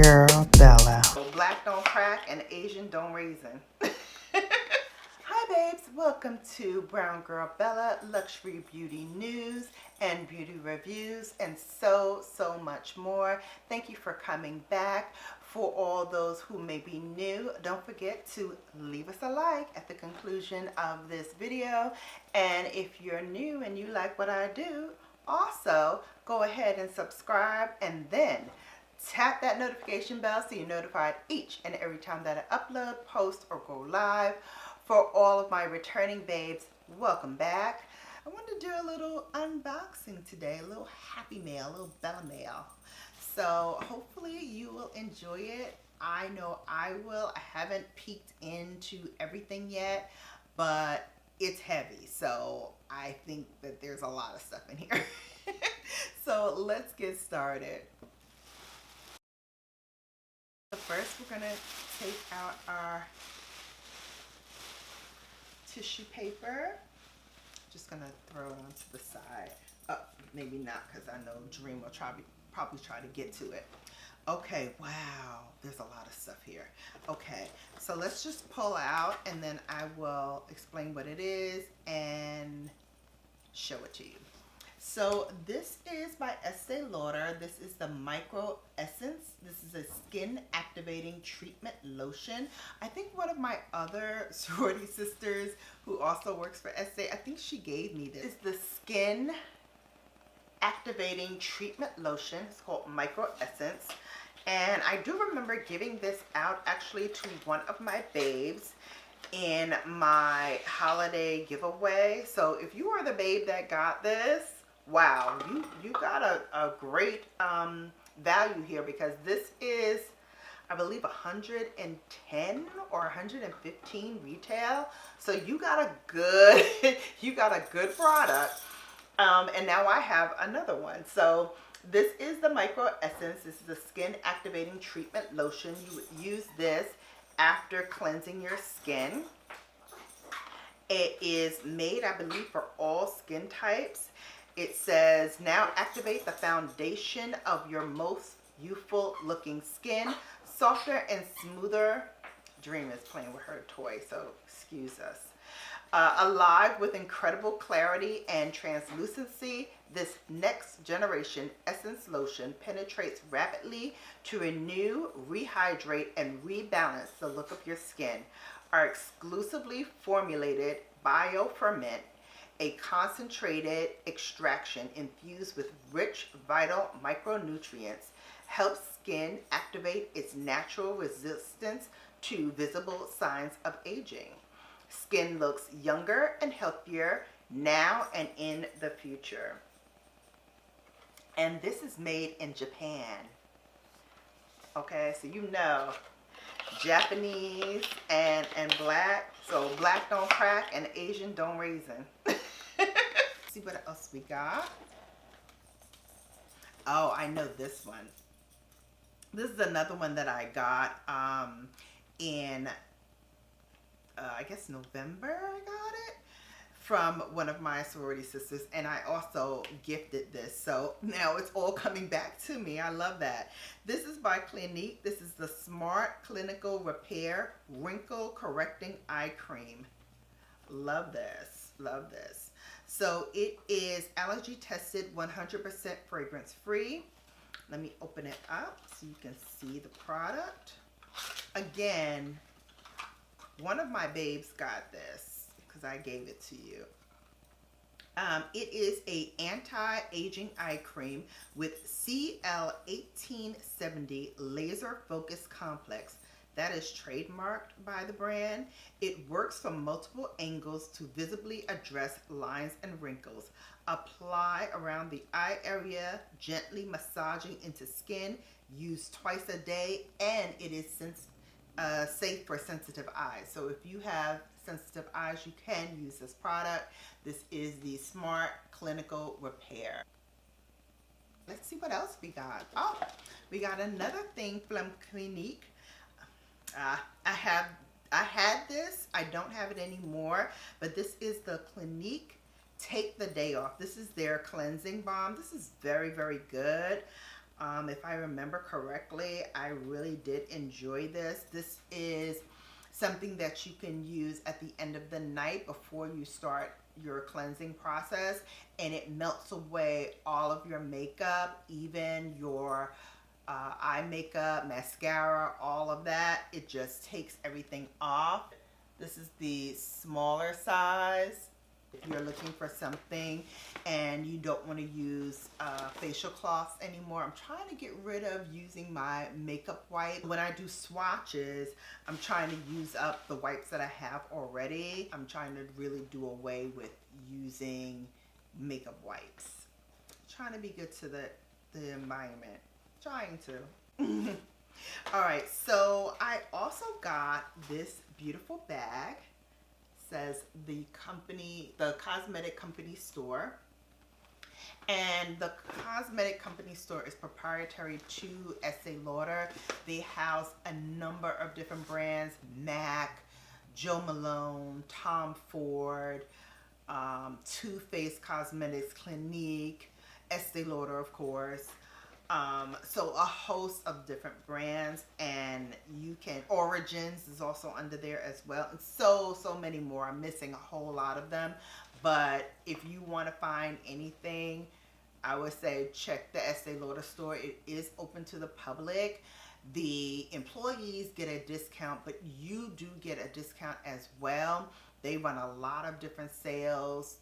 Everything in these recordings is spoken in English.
Girl Bella. Black don't crack and Asian don't raisin. Hi babes, welcome to Brown Girl Bella, luxury beauty news and beauty reviews and so much more. Thank you for coming back. For all those who may be new, don't forget to leave us a like at the conclusion of this video. And if you're new and you like what I do, also go ahead and subscribe and then tap that notification bell so you're notified each and every time that I upload, post, or go live. For all of my returning babes, welcome back. I want to do a little unboxing today, a little happy mail, a little Bella mail. So hopefully you will enjoy it. I know I will. I haven't peeked into everything yet, but it's heavy. So I think that there's a lot of stuff in here. So let's get started. First, we're going to take out our tissue paper. Just going to throw it onto the side. Maybe not, because I know Dream will probably try to get to it. Okay, wow, there's a lot of stuff here. Okay, so let's just pull out and then I will explain what it is and show it to you. So this is by Esteé Lauder. This is the Micro Essence. This is a skin activating treatment lotion. I think one of my other sorority sisters who also works for Esteé, I think she gave me this. It's the skin activating treatment lotion. It's called Micro Essence. And I do remember giving this out actually to one of my babes in my holiday giveaway. So if you are the babe that got this, wow, you got a great value here, because this is, I believe, 110 or 115 retail. So you got a good good product. And now I have another one. So this is the Micro Essence. This is a skin activating treatment lotion. You would use this after cleansing your skin. It is made, I believe, for all skin types. It says, now activate the foundation of your most youthful looking skin, softer and smoother. Dream is playing with her toy, so excuse us. Alive with incredible clarity and translucency, this next generation essence lotion penetrates rapidly to renew, rehydrate, and rebalance the look of your skin. Our exclusively formulated bioferment, a concentrated extraction infused with rich vital micronutrients, helps skin activate its natural resistance to visible signs of aging. Skin looks younger and healthier now and in the future. And this is made in Japan. Okay, so you know, Japanese and black. So black don't crack and Asian don't raisin. See what else we got. Oh, I know this one. This is another one that I got in I guess November. I got it from one of my sorority sisters, and I also gifted this, so now it's all coming back to me. I love that. This is by Clinique. This is the Smart Clinical Repair Wrinkle Correcting Eye Cream. Love this, love this. So it is allergy tested, 100% fragrance free. Let me open it up so you can see the product. Again, one of my babes got this because I gave it to you. It is a anti-aging eye cream with CL1870 laser focus complex. That is trademarked by the brand. It works from multiple angles to visibly address lines and wrinkles. Apply around the eye area, gently massaging into skin. Use twice a day, and it is safe for sensitive eyes. So if you have sensitive eyes, you can use this product. This is the Smart Clinical Repair. Let's see what else we got. Oh, we got another thing from Clinique. I had this. I don't have it anymore, but this is the Clinique Take the Day Off. This is their cleansing balm. This is very, very good. If I remember correctly, I really did enjoy this. This is something that you can use at the end of the night before you start your cleansing process, and it melts away all of your makeup, even your eye makeup, mascara, all of that. It just takes everything off. This is the smaller size. If you're looking for something and you don't want to use facial cloths anymore, I'm trying to get rid of using my makeup wipe. When I do swatches, I'm trying to use up the wipes that I have already. I'm trying to really do away with using makeup wipes. Trying to be good to the environment. Trying to. All right, so I also got this beautiful bag. Says the cosmetic company store, and the cosmetic company store is proprietary to Esteé Lauder. They house a number of different brands: MAC, Jo Malone, Tom Ford, Too Faced Cosmetics, Clinique, Esteé Lauder, of course. So a host of different brands, and you can, Origins is also under there as well, and so many more. I'm missing a whole lot of them, but if you want to find anything, I would say check the Esteé Lauder store. It is open to the public. The employees get a discount, but you do get a discount as well. They run a lot of different sales.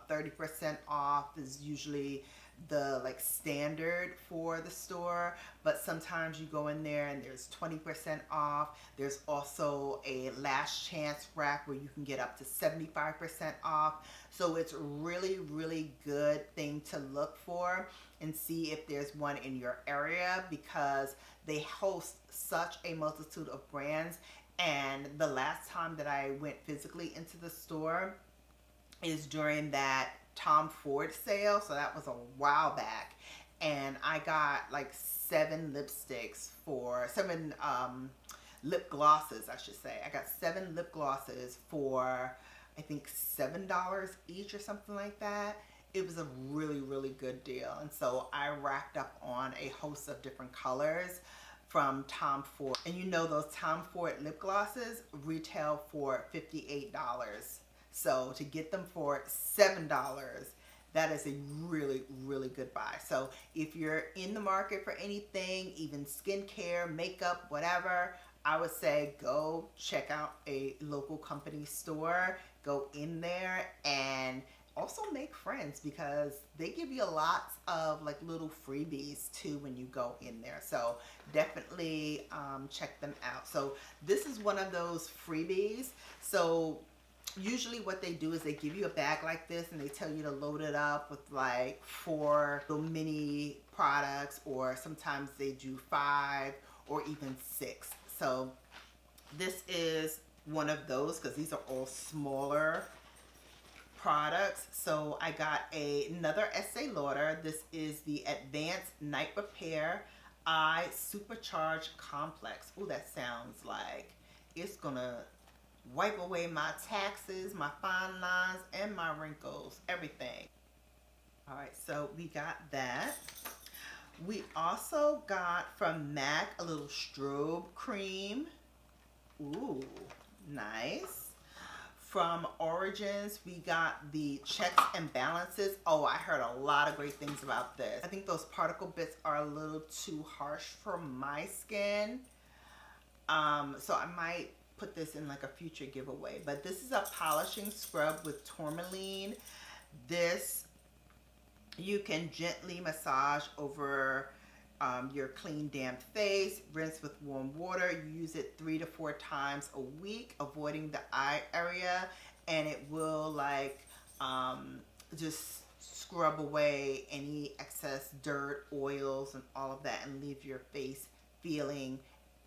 30% off is usually the standard for the store, but sometimes you go in there and there's 20% off. There's also a last chance rack where you can get up to 75% off. So it's really good thing to look for and see if there's one in your area, because they host such a multitude of brands. And the last time that I went physically into the store is during that Tom Ford sale, so that was a while back, and I got like 7 lipsticks for 7 lip glosses, I should say. I got 7 lip glosses for I think $7 each or something like that. It was a really good deal, and so I racked up on a host of different colors from Tom Ford. And you know, those Tom Ford lip glosses retail for $58. So to get them for $7, that is a really good buy. So if you're in the market for anything, even skincare, makeup, whatever, I would say go check out a local company store. Go in there and also make friends, because they give you lots of little freebies too when you go in there. So definitely check them out. So this is one of those freebies. So usually what they do is they give you a bag like this and they tell you to load it up with 4 little mini products, or sometimes they do 5 or even 6. So this is one of those, because these are all smaller products. So I got another Esteé Lauder. This is the Advanced Night Repair Eye Supercharged Complex. Oh, that sounds like it's gonna wipe away my taxes, my fine lines, and my wrinkles, everything. All right, so we got that. We also got from MAC a little strobe cream. Ooh, nice. From Origins, we got the Checks and Balances. Oh, I heard a lot of great things about this. I think those particle bits are a little too harsh for my skin. So I might put this in a future giveaway. But this is a polishing scrub with tourmaline. This you can gently massage over your clean, damp face. Rinse with warm water. You use it 3 to 4 times a week, avoiding the eye area, and it will just scrub away any excess dirt, oils, and all of that, and leave your face feeling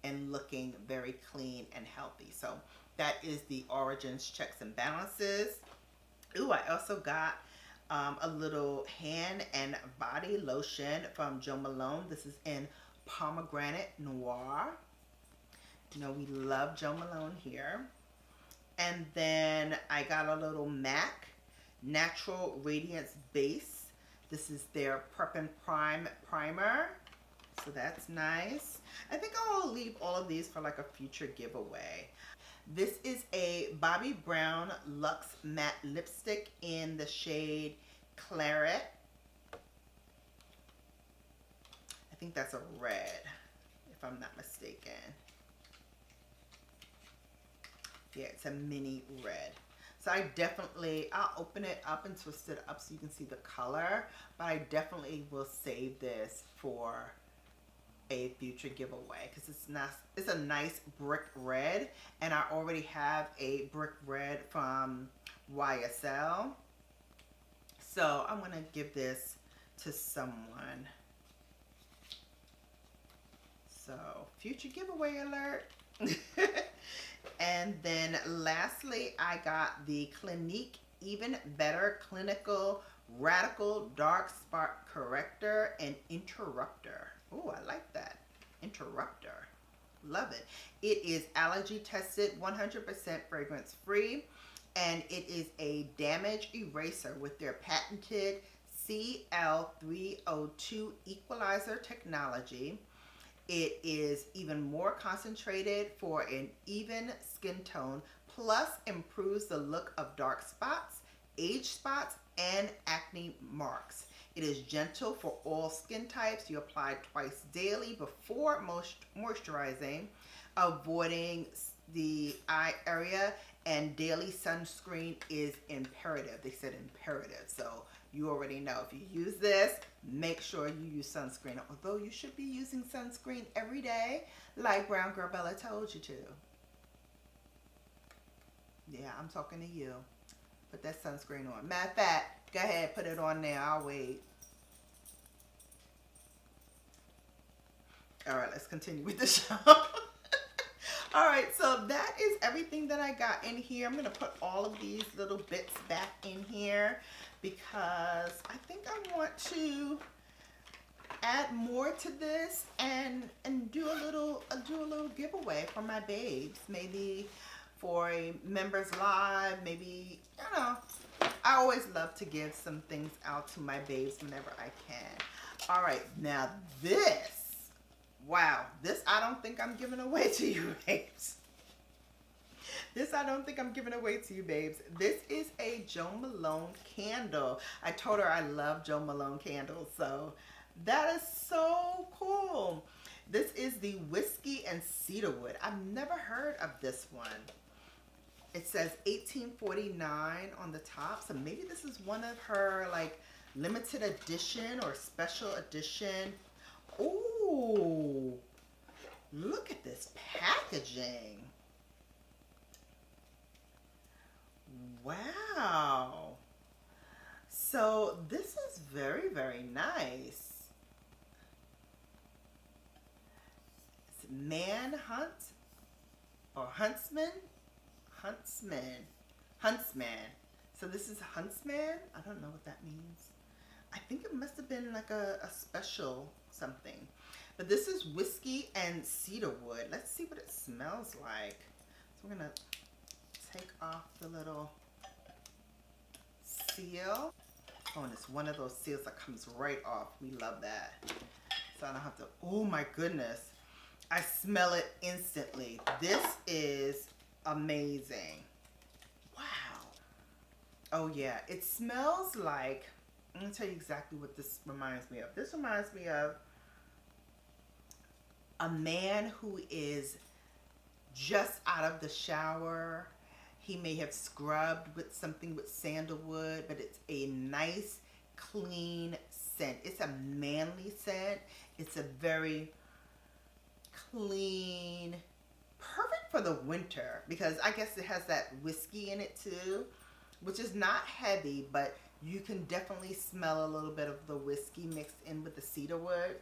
and looking very clean and healthy. So that is the Origins Checks and Balances. Ooh, I also got a little hand and body lotion from Jo Malone. This is in Pomegranate Noir. You know, we love Jo Malone here. And then I got a little MAC Natural Radiance Base. This is their Prep and Prime Primer. So that's nice. I think I'll leave all of these for like a future giveaway. This is a Bobbi Brown Luxe Matte Lipstick in the shade Claret. I think that's a red, if I'm not mistaken. Yeah, it's a mini red. So I'll open it up and twist it up so you can see the color, but I definitely will save this for a future giveaway because it's a nice brick red, and I already have a brick red from YSL. So I'm gonna give this to someone. So future giveaway alert. And then lastly, I got the Clinique Even Better Clinical Radical Dark Spot Corrector and Interrupter. Oh, I like that. Interrupter. Love it. It is allergy tested, 100% fragrance free, and it is a damage eraser with their patented CL302 equalizer technology. It is even more concentrated for an even skin tone, plus improves the look of dark spots, age spots, and acne marks. It is gentle for all skin types. You apply twice daily before moisturizing, avoiding the eye area, and daily sunscreen is imperative. They said imperative, so you already know. If you use this, make sure you use sunscreen. Although you should be using sunscreen every day, like BrownGirlBella told you to. Yeah, I'm talking to you. Put that sunscreen on. Matter of fact, go ahead, put it on there. I'll wait. All right, let's continue with the show. All right, so that is everything that I got in here. I'm going to put all of these little bits back in here because I think I want to add more to this and do a little giveaway for my babes. Maybe for a members live, maybe, you know, I always love to give some things out to my babes whenever I can. All right, now this. Wow, this I don't think I'm giving away to you, babes. This I don't think I'm giving away to you, babes. This is a Jo Malone candle. I told her I love Jo Malone candles, so that is so cool. This is the Whiskey and Cedarwood. I've never heard of this one. It says 1849 on the top, so maybe this is one of her like limited edition or special edition. Ooh, look at this packaging. Wow. So this is very, very nice. It's Manhunt or Huntsman? Huntsman. So this is Huntsman? I don't know what that means. I think it must have been like a special something. But this is Whiskey and Cedarwood. Let's see what it smells like. So we're going to take off the little seal. Oh, and it's one of those seals that comes right off. We love that. So I don't have to, oh my goodness. I smell it instantly. This is amazing. Wow. Oh yeah, it smells like, I'm going to tell you exactly what this reminds me of. This reminds me of a man who is just out of the shower. He may have scrubbed with something with sandalwood, but it's a nice, clean scent. It's a manly scent. It's a very clean, perfect for the winter because I guess it has that whiskey in it too, which is not heavy, but you can definitely smell a little bit of the whiskey mixed in with the cedarwood.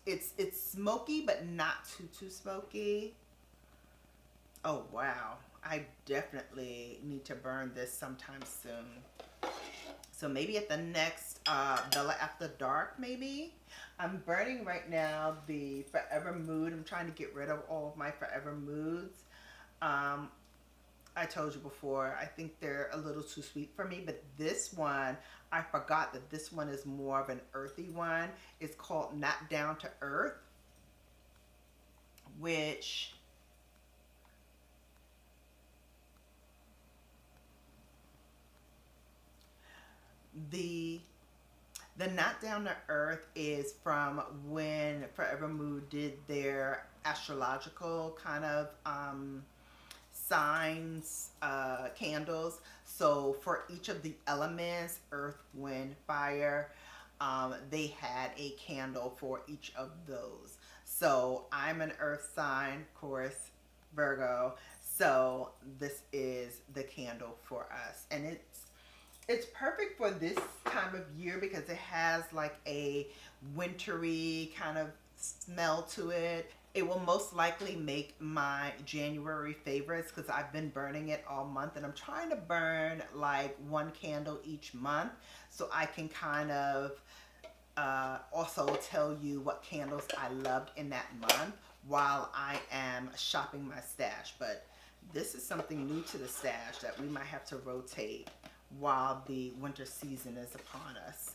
It's smoky, but not too smoky. Oh, wow. I definitely need to burn this sometime soon. So maybe at the next Bella After Dark, maybe. I'm burning right now the Forever Mood. I'm trying to get rid of all of my Forever Moods. I told you before, I think they're a little too sweet for me, but this one, I forgot that this one is more of an earthy one. It's called Not Down to Earth. which the Not Down to Earth is from when Forever Mood did their astrological kind of signs candles. So for each of the elements, earth, wind, fire, they had a candle for each of those. So I'm an earth sign, of course, Virgo. So this is the candle for us. And it's perfect for this time of year because it has like a wintry kind of smell to it. It will most likely make my January favorites because I've been burning it all month, and I'm trying to burn like one candle each month so I can kind of also tell you what candles I loved in that month while I am shopping my stash. But this is something new to the stash that we might have to rotate while the winter season is upon us.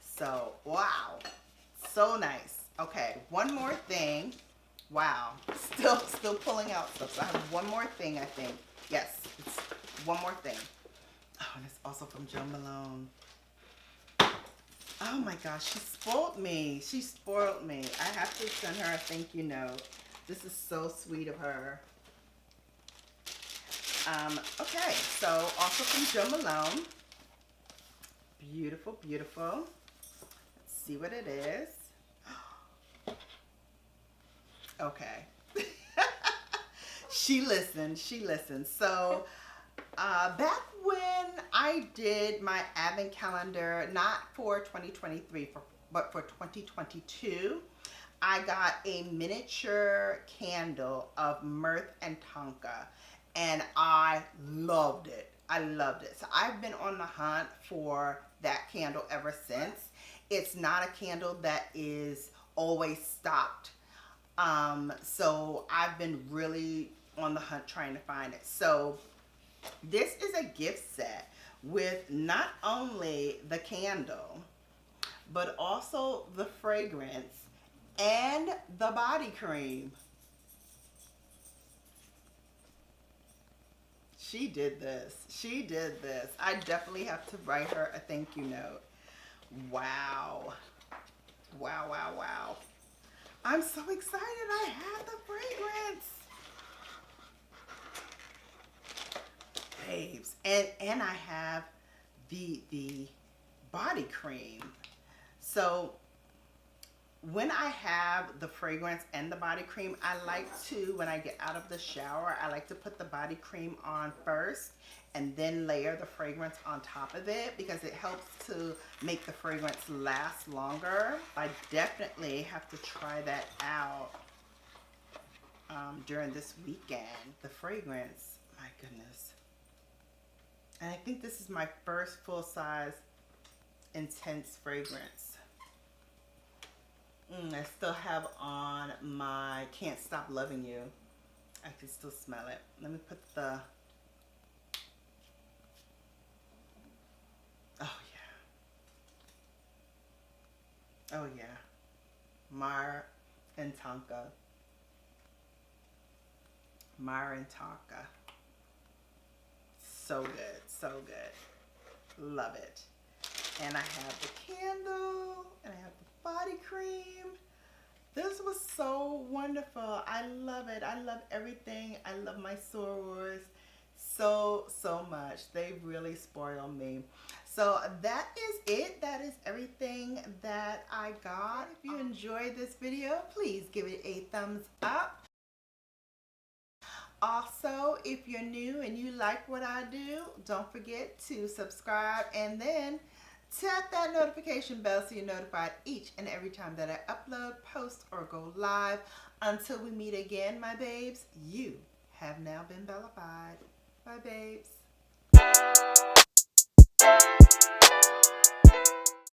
So, wow, so nice. Okay, one more thing. Wow, still pulling out stuff. So I have one more thing, I think. Yes, it's one more thing. Oh, and it's also from Jo Malone. Oh my gosh, she spoiled me. She spoiled me. I have to send her a thank you note. This is so sweet of her. Okay, so also from Jo Malone. Beautiful, beautiful. Let's see what it is. Okay. She listened. So back when I did my advent calendar, not for 2023, but for 2022, I got a miniature candle of Mirth and Tonka, and I loved it. So I've been on the hunt for that candle ever since. It's not a candle that is always stocked. So I've been really on the hunt trying to find it. So this is a gift set with not only the candle, but also the fragrance and the body cream. She did this. I definitely have to write her a thank you note. Wow. I'm so excited. I have the fragrance. Babes. And I have the body cream. So when I have the fragrance and the body cream, I like to, when I get out of the shower, I like to put the body cream on first and then layer the fragrance on top of it because it helps to make the fragrance last longer. I definitely have to try that out during this weekend. The fragrance, my goodness. And I think this is my first full-size intense fragrance. I still have on my Can't Stop Loving You. I can still smell it. Let me put the... Oh yeah. Mar and Tonka. So good. Love it. And I have the candle, and I have the body cream. This was so wonderful. I love it. I love everything. I love my sorors so much. They really spoil me. So that is it. That is everything that I got. If you enjoyed this video, please give it a thumbs up. Also, if you're new and you like what I do, don't forget to subscribe and then tap that notification bell so you're notified each and every time that I upload, post, or go live. Until we meet again, my babes, you have now been bellified. Bye, babes.